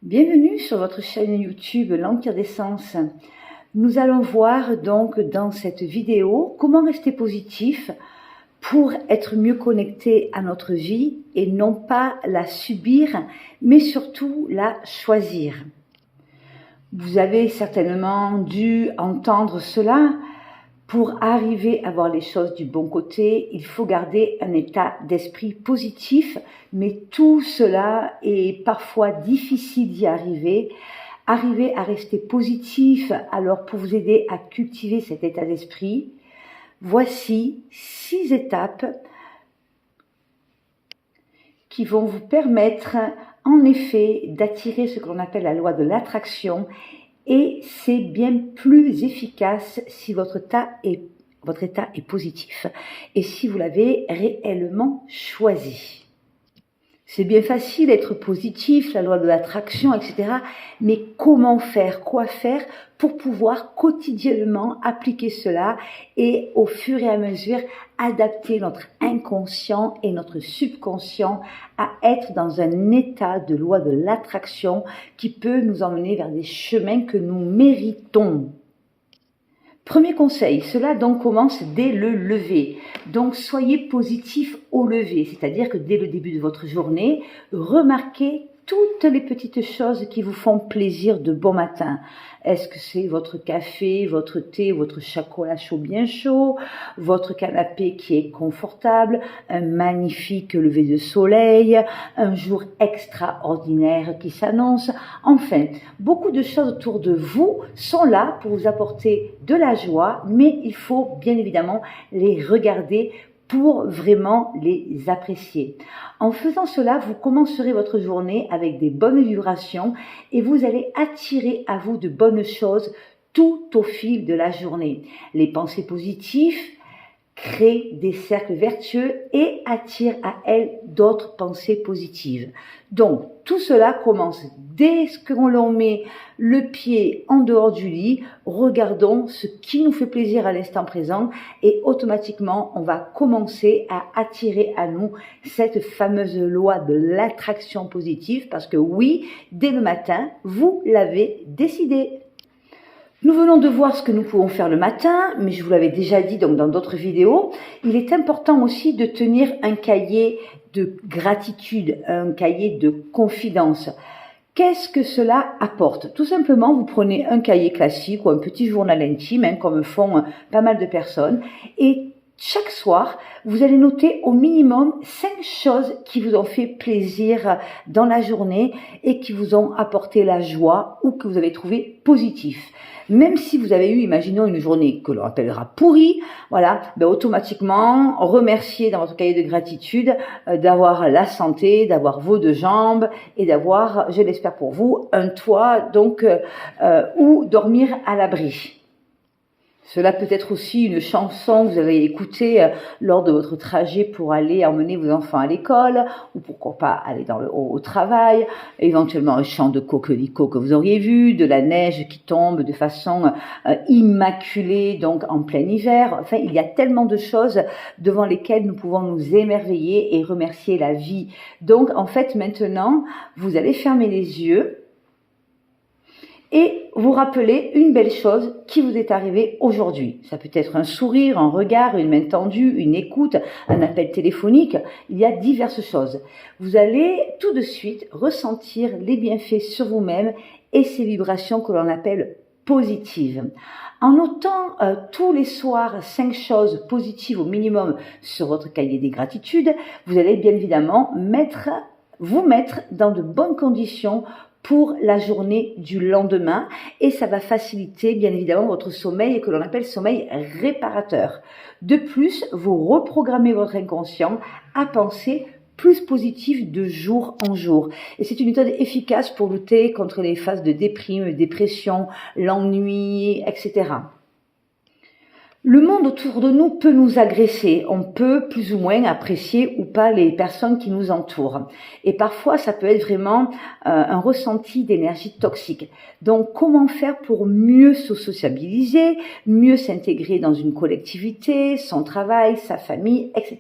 Bienvenue sur votre chaîne YouTube L'Empire des Sens. Nous allons voir donc dans cette vidéo comment rester positif pour être mieux connecté à notre vie et non pas la subir, mais surtout la choisir. Vous avez certainement dû entendre cela. Pour arriver à voir les choses du bon côté, il faut garder un état d'esprit positif, mais tout cela est parfois difficile d'y arriver. Arriver à rester positif, alors pour vous aider à cultiver cet état d'esprit, voici 6 étapes qui vont vous permettre en effet d'attirer ce que l'on appelle la loi de l'attraction. Et c'est bien plus efficace si votre état est positif et si vous l'avez réellement choisi. C'est bien facile d'être positif, la loi de l'attraction, etc. Mais comment faire, quoi faire pour pouvoir quotidiennement appliquer cela et au fur et à mesure adapter notre inconscient et notre subconscient à être dans un état de loi de l'attraction qui peut nous emmener vers des chemins que nous méritons. Premier conseil, cela donc commence dès le lever. Donc soyez positif au lever, c'est-à-dire que dès le début de votre journée, remarquez toutes les petites choses qui vous font plaisir de bon matin. Est-ce que c'est votre café, votre thé, votre chocolat chaud bien chaud, votre canapé qui est confortable, un magnifique lever de soleil, un jour extraordinaire qui s'annonce. Enfin, beaucoup de choses autour de vous sont là pour vous apporter de la joie, mais il faut bien évidemment les regarder pour vraiment les apprécier. En faisant cela, vous commencerez votre journée avec des bonnes vibrations et vous allez attirer à vous de bonnes choses tout au fil de la journée. Les pensées positives créent des cercles vertueux et attirent à elles d'autres pensées positives. Donc, tout cela commence dès que l'on met le pied en dehors du lit. Regardons ce qui nous fait plaisir à l'instant présent et automatiquement, on va commencer à attirer à nous cette fameuse loi de l'attraction positive parce que oui, dès le matin, vous l'avez décidé. Nous venons de voir ce que nous pouvons faire le matin, mais je vous l'avais déjà dit donc dans d'autres vidéos. Il est important aussi de tenir un cahier de gratitude, un cahier de confidence. Qu'est-ce que cela apporte? Tout simplement, vous prenez un cahier classique ou un petit journal intime, comme font pas mal de personnes, et chaque soir, vous allez noter au minimum 5 choses qui vous ont fait plaisir dans la journée et qui vous ont apporté la joie ou que vous avez trouvé positif. Même si vous avez eu, imaginons, une journée que l'on appellera pourrie, voilà, automatiquement, remerciez dans votre cahier de gratitude d'avoir la santé, d'avoir vos 2 jambes et d'avoir, je l'espère pour vous, un toit donc ou dormir à l'abri. Cela peut être aussi une chanson que vous avez écoutée lors de votre trajet pour aller emmener vos enfants à l'école ou pourquoi pas aller au travail, éventuellement un chant de coquelicot que vous auriez vu, de la neige qui tombe de façon immaculée donc en plein hiver. Enfin, il y a tellement de choses devant lesquelles nous pouvons nous émerveiller et remercier la vie. Donc en fait maintenant, vous allez fermer les yeux et vous rappelez une belle chose qui vous est arrivée aujourd'hui. Ça peut être un sourire, un regard, une main tendue, une écoute, un appel téléphonique. Il y a diverses choses. Vous allez tout de suite ressentir les bienfaits sur vous-même et ces vibrations que l'on appelle positives. En notant tous les soirs 5 choses positives au minimum sur votre cahier des gratitudes, vous allez bien évidemment vous mettre dans de bonnes conditions pour la journée du lendemain et ça va faciliter bien évidemment votre sommeil que l'on appelle sommeil réparateur. De plus, vous reprogrammez votre inconscient à penser plus positif de jour en jour. Et c'est une méthode efficace pour lutter contre les phases de déprime, dépression, l'ennui, etc. Le monde autour de nous peut nous agresser, on peut plus ou moins apprécier ou pas les personnes qui nous entourent. Et parfois, ça peut être vraiment un ressenti d'énergie toxique. Donc, comment faire pour mieux se sociabiliser, mieux s'intégrer dans une collectivité, son travail, sa famille, etc.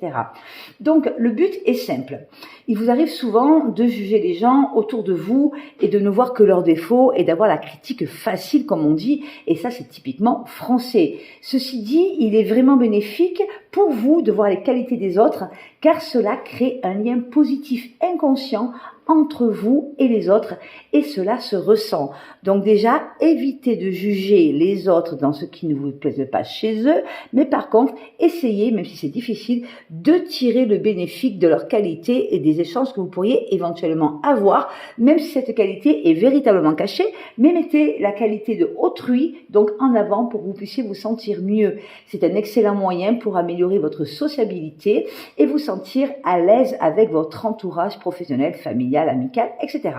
Donc, le but est simple. Il vous arrive souvent de juger les gens autour de vous et de ne voir que leurs défauts et d'avoir la critique facile, comme on dit, et ça, c'est typiquement français. Ceci dit, il est vraiment bénéfique pour vous de voir les qualités des autres, car cela crée un lien positif inconscient entre vous et les autres, et cela se ressent. Donc déjà, évitez de juger les autres dans ce qui ne vous plaise pas chez eux, mais par contre, essayez, même si c'est difficile, de tirer le bénéfice de leur qualité et des échanges que vous pourriez éventuellement avoir, même si cette qualité est véritablement cachée, mais mettez la qualité de autrui donc en avant pour que vous puissiez vous sentir mieux. C'est un excellent moyen pour améliorer votre sociabilité et vous sentir à l'aise avec votre entourage professionnel, familial, amical, etc.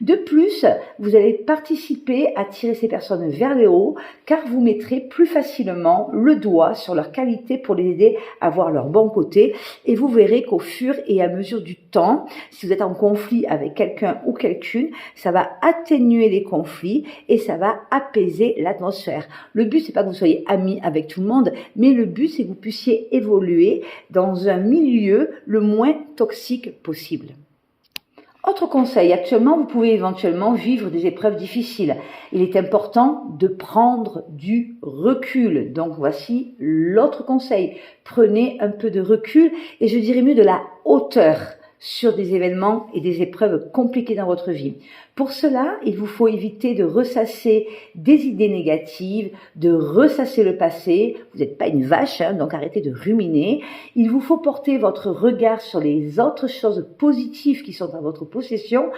De plus, vous allez participer à tirer ces personnes vers le haut car vous mettrez plus facilement le doigt sur leurs qualités pour les aider à voir leur bon côté et vous verrez qu'au fur et à mesure du temps, si vous êtes en conflit avec quelqu'un ou quelqu'une, ça va atténuer les conflits et ça va apaiser l'atmosphère. Le but, c'est pas que vous soyez amis avec tout le monde, mais le but, c'est que vous puissiez évoluer dans un milieu le moins toxique possible. Autre conseil, actuellement, vous pouvez éventuellement vivre des épreuves difficiles. Il est important de prendre du recul. Donc, voici l'autre conseil. Prenez un peu de recul et je dirais mieux de la hauteur sur des événements et des épreuves compliquées dans votre vie. Pour cela, il vous faut éviter de ressasser des idées négatives, de ressasser le passé. Vous n'êtes pas une vache, donc arrêtez de ruminer. Il vous faut porter votre regard sur les autres choses positives qui sont à votre possession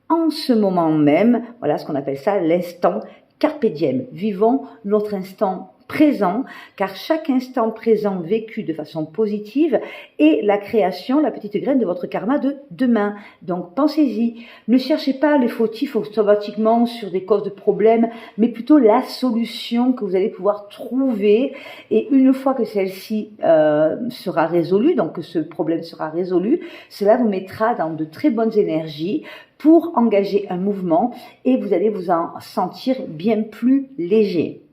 en ce moment même. Voilà ce qu'on appelle ça l'instant carpe diem. Vivons notre instant présent, car chaque instant présent vécu de façon positive est la création, la petite graine de votre karma de demain. Donc pensez-y, ne cherchez pas les fautifs automatiquement sur des causes de problèmes, mais plutôt la solution que vous allez pouvoir trouver. Et une fois que celle-ci sera résolue, donc que ce problème sera résolu, cela vous mettra dans de très bonnes énergies pour engager un mouvement et vous allez vous en sentir bien plus léger.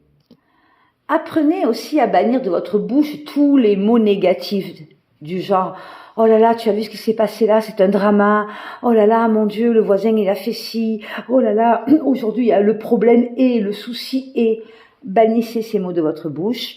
Apprenez aussi à bannir de votre bouche tous les mots négatifs du genre « Oh là là, tu as vu ce qui s'est passé là, c'est un drama. Oh là là, mon Dieu, le voisin il a fait ci. Oh là là, aujourd'hui il y a le problème et le souci et... » Bannissez ces mots de votre bouche.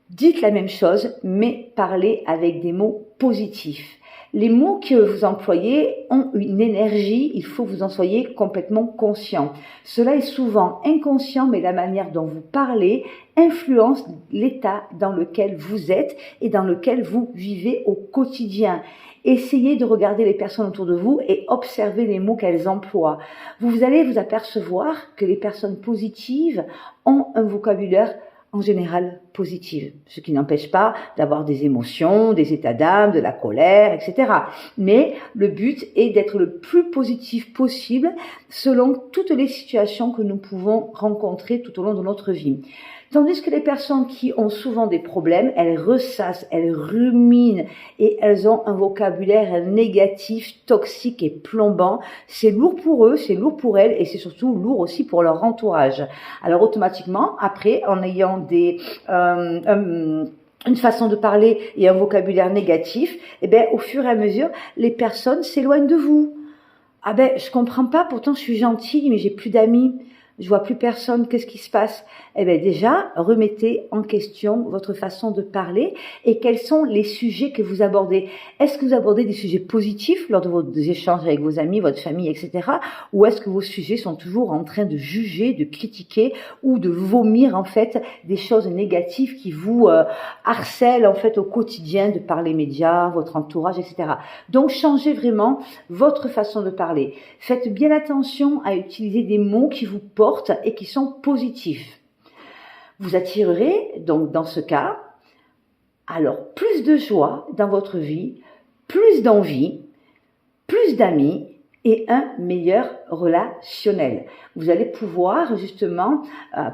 Dites la même chose, mais parlez avec des mots positifs. Les mots que vous employez ont une énergie, il faut que vous en soyez complètement conscient. Cela est souvent inconscient, mais la manière dont vous parlez influence l'état dans lequel vous êtes et dans lequel vous vivez au quotidien. Essayez de regarder les personnes autour de vous et observez les mots qu'elles emploient. Vous allez vous apercevoir que les personnes positives ont un vocabulaire en général positive, ce qui n'empêche pas d'avoir des émotions, des états d'âme, de la colère, etc. Mais le but est d'être le plus positif possible selon toutes les situations que nous pouvons rencontrer tout au long de notre vie. Tandis que les personnes qui ont souvent des problèmes, elles ressassent, elles ruminent et elles ont un vocabulaire négatif, toxique et plombant. C'est lourd pour eux, c'est lourd pour elles et c'est surtout lourd aussi pour leur entourage. Alors automatiquement, après, en ayant une façon de parler et un vocabulaire négatif, au fur et à mesure, les personnes s'éloignent de vous. Ah je comprends pas, pourtant je suis gentille, mais j'ai plus d'amis. Je vois plus personne, qu'est-ce qui se passe? Déjà, remettez en question votre façon de parler et quels sont les sujets que vous abordez. Est-ce que vous abordez des sujets positifs lors de vos échanges avec vos amis, votre famille, etc. Ou est-ce que vos sujets sont toujours en train de juger, de critiquer ou de vomir en fait des choses négatives qui vous harcèlent en fait au quotidien de par les médias, votre entourage, etc. Donc, changez vraiment votre façon de parler. Faites bien attention à utiliser des mots qui vous portent et qui sont positifs. Vous attirerez donc dans ce cas alors plus de joie dans votre vie, plus d'envie, plus d'amis et un meilleur relationnel. Vous allez pouvoir justement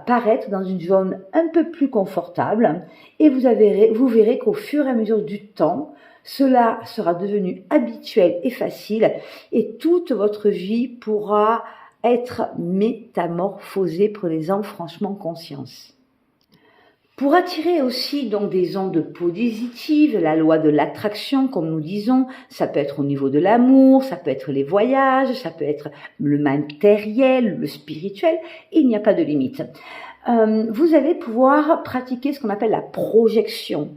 paraître dans une zone un peu plus confortable et vous verrez qu'au fur et à mesure du temps, cela sera devenu habituel et facile et toute votre vie pourra être métamorphosée. Prenez-en franchement conscience. Pour attirer aussi donc des ondes positives, la loi de l'attraction, comme nous disons, ça peut être au niveau de l'amour, ça peut être les voyages, ça peut être le matériel, le spirituel, et il n'y a pas de limite. Vous allez pouvoir pratiquer ce qu'on appelle la projection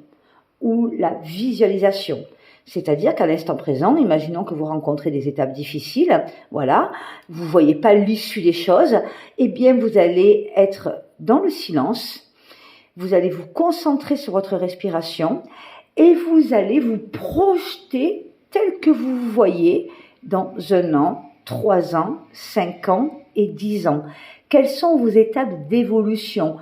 ou la visualisation. C'est-à-dire qu'à l'instant présent, imaginons que vous rencontrez des étapes difficiles, voilà, vous voyez pas l'issue des choses, eh bien vous allez être dans le silence. Vous allez vous concentrer sur votre respiration et vous allez vous projeter tel que vous vous voyez dans 1 an, 3 ans, 5 ans et 10 ans. Quelles sont vos étapes d'évolution?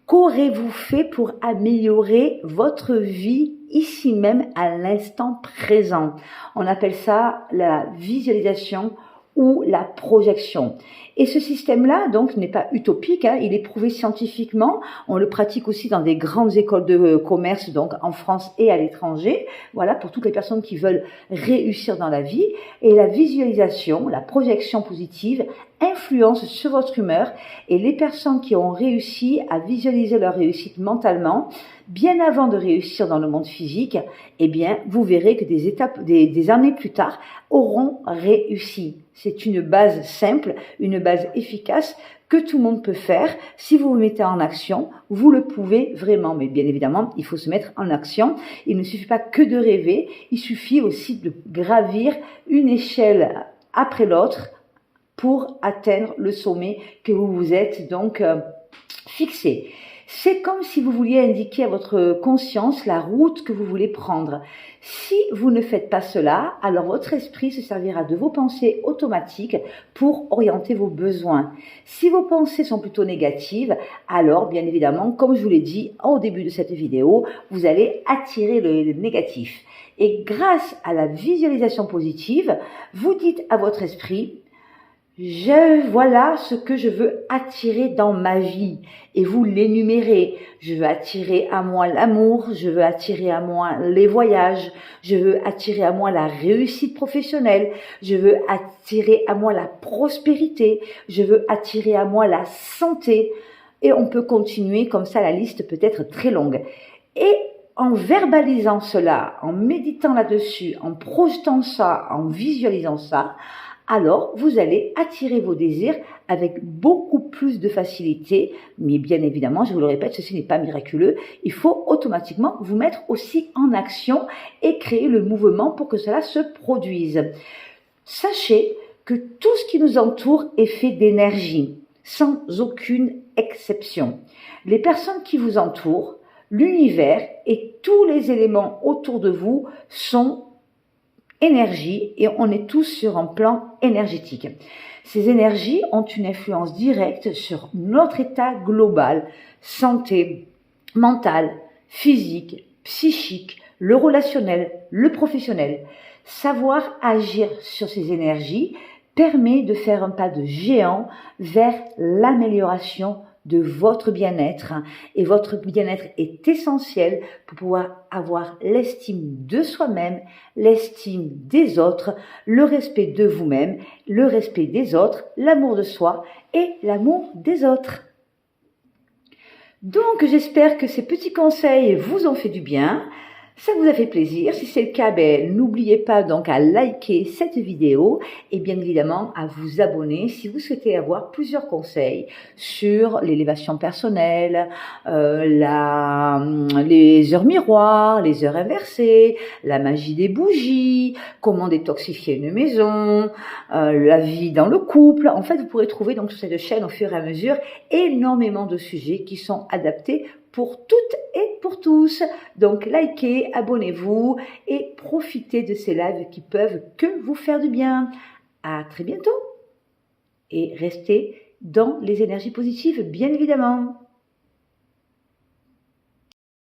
Qu'aurez-vous fait pour améliorer votre vie ici même à l'instant présent? On appelle ça la visualisation ou la projection. Et ce système-là, donc, n'est pas utopique, hein, il est prouvé scientifiquement, on le pratique aussi dans des grandes écoles de commerce, donc en France et à l'étranger, voilà, pour toutes les personnes qui veulent réussir dans la vie. Et la visualisation, la projection positive, influence sur votre humeur, et les personnes qui ont réussi à visualiser leur réussite mentalement, bien avant de réussir dans le monde physique, eh bien, vous verrez que des années plus tard, auront réussi. C'est une base simple, une base efficace que tout le monde peut faire. Si vous vous mettez en action, vous le pouvez vraiment. Mais bien évidemment, il faut se mettre en action. Il ne suffit pas que de rêver, il suffit aussi de gravir une échelle après l'autre pour atteindre le sommet que vous vous êtes donc fixé. C'est comme si vous vouliez indiquer à votre conscience la route que vous voulez prendre. Si vous ne faites pas cela, alors votre esprit se servira de vos pensées automatiques pour orienter vos besoins. Si vos pensées sont plutôt négatives, alors bien évidemment, comme je vous l'ai dit au début de cette vidéo, vous allez attirer le négatif. Et grâce à la visualisation positive, vous dites à votre esprit: voilà ce que je veux attirer dans ma vie. Et vous l'énumérez. Je veux attirer à moi l'amour, je veux attirer à moi les voyages, je veux attirer à moi la réussite professionnelle, je veux attirer à moi la prospérité, je veux attirer à moi la santé. Et on peut continuer comme ça, la liste peut être très longue. Et en verbalisant cela, en méditant là-dessus, en projetant ça, en visualisant ça, alors vous allez attirer vos désirs avec beaucoup plus de facilité. Mais bien évidemment, je vous le répète, ceci n'est pas miraculeux. Il faut automatiquement vous mettre aussi en action et créer le mouvement pour que cela se produise. Sachez que tout ce qui nous entoure est fait d'énergie, sans aucune exception. Les personnes qui vous entourent, l'univers et tous les éléments autour de vous sont énergie et on est tous sur un plan énergétique. Ces énergies ont une influence directe sur notre état global, santé, mentale, physique, psychique, le relationnel, le professionnel. Savoir agir sur ces énergies permet de faire un pas de géant vers l'amélioration de votre bien-être, et votre bien-être est essentiel pour pouvoir avoir l'estime de soi-même, l'estime des autres, le respect de vous-même, le respect des autres, l'amour de soi et l'amour des autres. Donc j'espère que ces petits conseils vous ont fait du bien. Ça vous a fait plaisir. Si c'est le cas, n'oubliez pas donc à liker cette vidéo et bien évidemment à vous abonner si vous souhaitez avoir plusieurs conseils sur l'élévation personnelle, les heures miroirs, les heures inversées, la magie des bougies, comment détoxifier une maison, la vie dans le couple. En fait, vous pourrez trouver donc sur cette chaîne au fur et à mesure énormément de sujets qui sont adaptés pour toutes et pour tous. Donc likez, abonnez-vous et profitez de ces lives qui peuvent que vous faire du bien. À très bientôt et restez dans les énergies positives, bien évidemment.